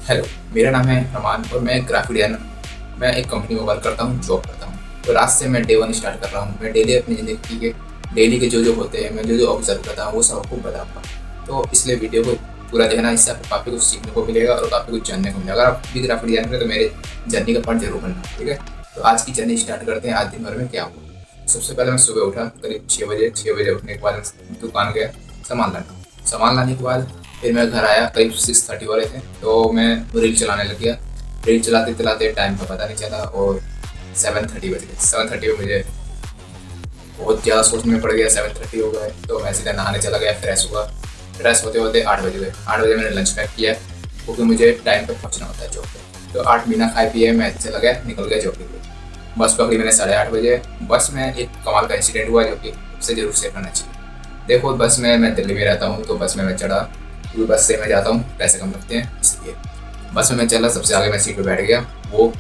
Hello, मेरा नाम है अमान और मैं ग्राफिक डिजाइनर। मैं एक कंपनी में वर्क करता हूँ, जॉब करता हूँ। तो आज से मैं डे वन स्टार्ट कर रहा हूँ। मैं डेली अपनी ज़िंदगी के डेली के जो होते हैं, मैं जो ऑब्जर्व करता हूँ वो सब आपको बताऊँगा। तो इसलिए वीडियो को पूरा देखना, इससे आपको काफ़ी कुछ सीखने को मिलेगा और काफ़ी कुछ जानने को मिलेगा। अगर आप भी ग्राफिक डिजाइनर हैं तो मेरे जर्नी का पार्ट जरूर बनना, ठीक है। तो आज की जर्नी स्टार्ट करते हैं। आज दिन भर में क्या हुआ। सबसे पहले मैं सुबह उठा करीब 6 बजे। 6 बजे उठने के बाद दुकान गया सामान लाने के बाद फिर मैं घर आया। करीब 6:30 वाले थे तो मैं रील चलाने लग गया। रील चलाते चलाते टाइम का पता नहीं चला और 7:30 बज गए। 7:30 में मुझे बहुत ज़्यादा सोचने में पड़ गया। 7:30 हो गए तो मैं सीधा नहाने चला गया, फ्रेश हुआ। फ्रेश होते होते 8 बज गए। 8 बजे मैंने लंच पैक किया क्योंकि मुझे टाइम पर पहुँचना होता है जॉब पे। तो 8 बिना खाए पिए मैं चला गया, निकल गया जॉब के लिए। बस पकड़ी मैंने 8:30 बजे। बस में एक कमाल का इंसिडेंट हुआ जो कि सबसे ज़रूर शेयर करना चाहिए। देखो, बस में मैं दिल्ली में रहता हूँ तो बस में मैं चढ़ा क्योंकि बस से मैं जाता हूँ, पैसे कम लगते हैं इसलिए। बस में मैं चला, सबसे आगे मैं सीट पे बैठ गया। वो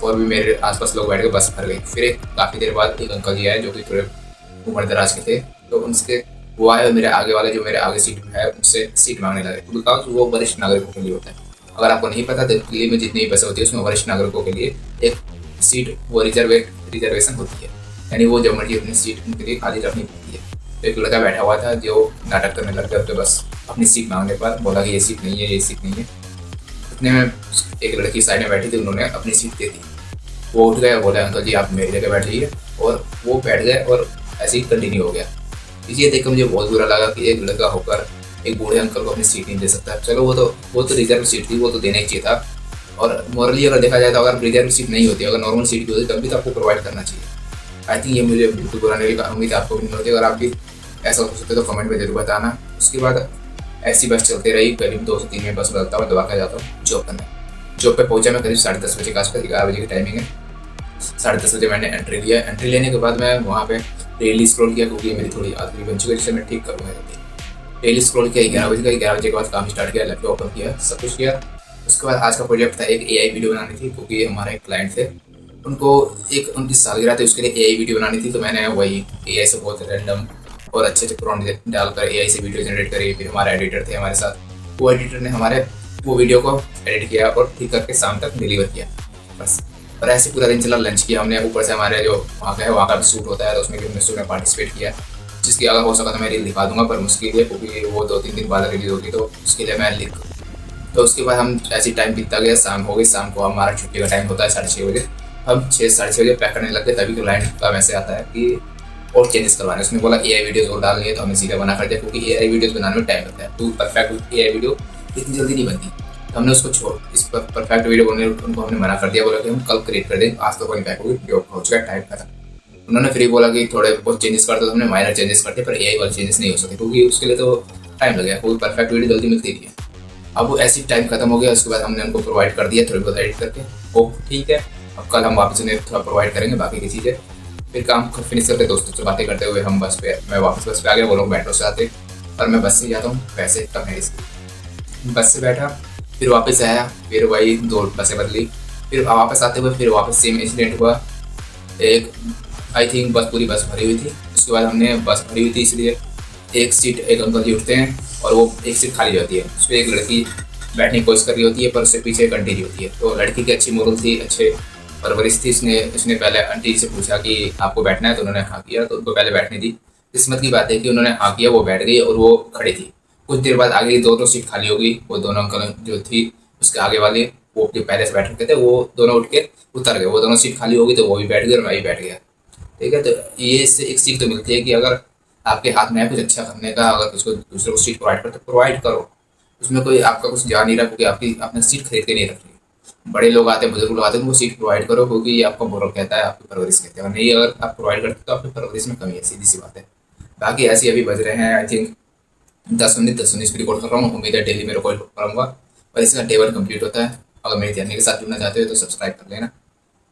और भी मेरे आसपास लोग बैठ गए, बस भर गई। फिर एक काफ़ी देर बाद एक अंकल जी आए जो कि थोड़े उम्र दराज के थे। तो उनसे वो आए और मेरे आगे वाले जो मेरे आगे सीट में है उनसे सीट मांगने लगे बिकॉज वो वरिष्ठ नागरिकों के लिए होता है। अगर आपको नहीं पता तो दिल्ली में जितनी भी बसें होती है उसमें वरिष्ठ नागरिकों के लिए एक सीट वो रिजर्वेशन होती है, यानी वो जब मर्जी अपनी सीट उनके लिए खाली रखनी पड़ती है। तो एक लड़का बैठा हुआ था जो नाटक करने लग गया। तो बस अपनी सीट मांगने पर बोला कि ये सीट नहीं है, ये सीट नहीं है। इतने में एक लड़की साइड में बैठी थी, उन्होंने अपनी सीट दे दी। वो उठ गया, बोला अंकल जी आप मेरी जगह बैठ जाइए, और वो बैठ गए और ऐसे ही कंटिन्यू हो गया। ये देख कर मुझे बहुत बुरा लगा कि एक लड़का होकर एक बूढ़े अंकल को अपनी सीट नहीं दे सकता। चलो वो तो रिजर्व सीट थी, वो तो देना ही चाहिए था। और मॉरली अगर देखा जाए तो अगर रिजर्व सीट नहीं होती, अगर नॉर्मल सीट भी होती तब भी तो आपको प्रोवाइड करना चाहिए। आई थिंक ये मुझे बिल्कुल बुरा नहीं लगा। उम्मीद आपको भी नहीं होती। अगर आप भी ऐसा हो सकते तो कमेंट में जरूर बताना। उसके बाद ऐसी बस चलती रही। करीब 2 से 3 में बस बदलता हुआ दबा कर जाता हूँ जॉब करने। जॉब पे पहुंचा मैं करीब 10:30 बजे के आसपास। 11 बजे की टाइमिंग है। 10:30 बजे मैंने एंट्री लिया। एंट्री लेने के बाद मैं वहाँ पे डेली स्क्रॉल किया क्योंकि मेरी थोड़ी आदत भी बन चुकी है जिसे मैं ठीक करूँगा जल्दी। डेली स्क्रॉल किया। 11 बजे का 11 बजे के बाद काम स्टार्ट किया, लैपटॉप ओपन किया, सब कुछ किया। उसके बाद आज का प्रोजेक्ट था, एक एआई वीडियो बनानी थी क्योंकि हमारे एक क्लाइंट थे, उनको एक उनकी सालगिरह थी, उसके लिए एआई वीडियो बनानी थी। तो मैंने वही एआई से बहुत रैंडम और अच्छे अच्छे प्रॉम्प्ट डालकर एआई से वीडियो जनरेट करी। फिर हमारे एडिटर थे हमारे साथ, वो एडिटर ने हमारे वो वीडियो को एडिट किया और ठीक करके शाम तक डिलीवर किया बस। और ऐसे पूरा दिन चला। लंच किया हमने। ऊपर से हमारे जो वहाँ का है वहाँ का भी शूट होता है तो उसमें भी हमने शूट में पार्टिसिपेट किया, जिसकी अगर हो सका तो मैं रील दिखा दूंगा, पर मुश्किल है क्योंकि वो 2-3 दिन बाद रिलीज होगी तो उसके लिए मैं लिख। तो उसके बाद हम ऐसी टाइम बीतता गया, शाम हो गई। शाम को हमारा छुट्टी का टाइम होता है 6:30 बजे। हम 6-6:30 बजे पैक करने लग गए। तभी क्लाइंट का मैसेज आता है कि और चेंजेस करवाने। उसने बोला एआई वीडियोस और डालनी है तो हमने सीधा बना कर दिया क्योंकि एआई वीडियोस बनाने में टाइम लगता है। तो परफेक्ट एआई वीडियो इतनी जल्दी नहीं बनती। तो हमने उसको छोड़ इस परफेक्ट वीडियो बनने उनको हमने मना कर दिया। बोला कि हम कल क्रिएट कर देंगे, आज तो कोई पैक होगी, जॉब हो चुका है, टाइम खत्म। उन्होंने फिर बोला कि थोड़े बहुत चेंजेस करते तो हमने माइनर चेंजेस करते, पर एआई वाले चेंजेस नहीं हो सकते क्योंकि उसके लिए तो टाइम लगेगा, कोई परफेक्ट वीडियो जल्दी मिलती नहीं है। अब वो ऐसी टाइम खत्म हो गया। उसके बाद हमने उनको प्रोवाइड कर दिया थोड़ी बहुत एडिट करके। ओ ठीक है, अब कल हम वापस उन्हें थोड़ा प्रोवाइड करेंगे बाकी की चीज़ें। फिर काम फिनिश करते दोस्तों से बातें करते हुए हम बस पे मैं वापस बस पे आ गया। वो लोग मेट्रो से आते और मैं बस से जाता हूँ, पैसे कम है इसलिए। बस से बैठा, फिर वापस आया, फिर वही 2 बसें बदली। फिर वापस आते हुए फिर वापस सेम इंसिडेंट हुआ। एक आई थिंक बस पूरी बस भरी हुई थी। उसके बाद हमने बस भरी हुई थी इसलिए एक सीट एक अंकल जी उठते हैं और वो एक सीट खाली होती है। उस पर एक लड़की बैठने की कोशिश कर रही होती है पर उससे पीछे एक आंटी जी होती है। तो लड़की की अच्छी मोरल थी, अच्छे परवरिश थी। उसने पहले आंटी जी से पूछा कि आपको बैठना है, तो उन्होंने हाँ किया, तो उनको पहले बैठने दी। किस्मत की बात है कि उन्होंने हाँ किया, वो बैठ गई और वो खड़ी थी। कुछ देर बाद आगे 2 सीट खाली हो गई। वो दोनों अंकल जो थी उसके आगे वाले, वो जो पहले से बैठ रखे थे, वो दोनों उठ के उतर गए। वो दोनों सीट खाली हो गई तो वो भी बैठ गए और मैं भी बैठ गया। ठीक है, तो ये इससे एक सीख तो मिलती है कि अगर आपके हाथ में है कुछ अच्छा करने का, अगर किसी को दूसरे को सीट प्रोवाइड करते प्रोवाइड करो। उसमें कोई आपका कुछ जा नहीं रहा क्योंकि आपकी आपने सीट खरीद के नहीं रखी। बड़े लोग आते हैं, बुजुर्ग लोग आते हैं, उनको सीट प्रोवाइड करो क्योंकि ये आपका मोरल कहता है, आपकी परवरिश कहते हैं। और नहीं अगर आप प्रोवाइड करते तो आपकी परवरिश में कमी है, सीधी सी बात है। बाकी ऐसे अभी बज रहे हैं आई थिंक 10 मिनट। 10 मिनट पे रिकॉर्ड कर रहा हूँ। उम्मीद है डेली में रिकॉर्ड करूँगा और इसका डे 1 कंप्लीट होता है। अगर मेरी जर्नी के साथ जुड़ना चाहते हो तो सब्सक्राइब कर लेना।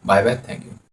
Bye bye, thank you.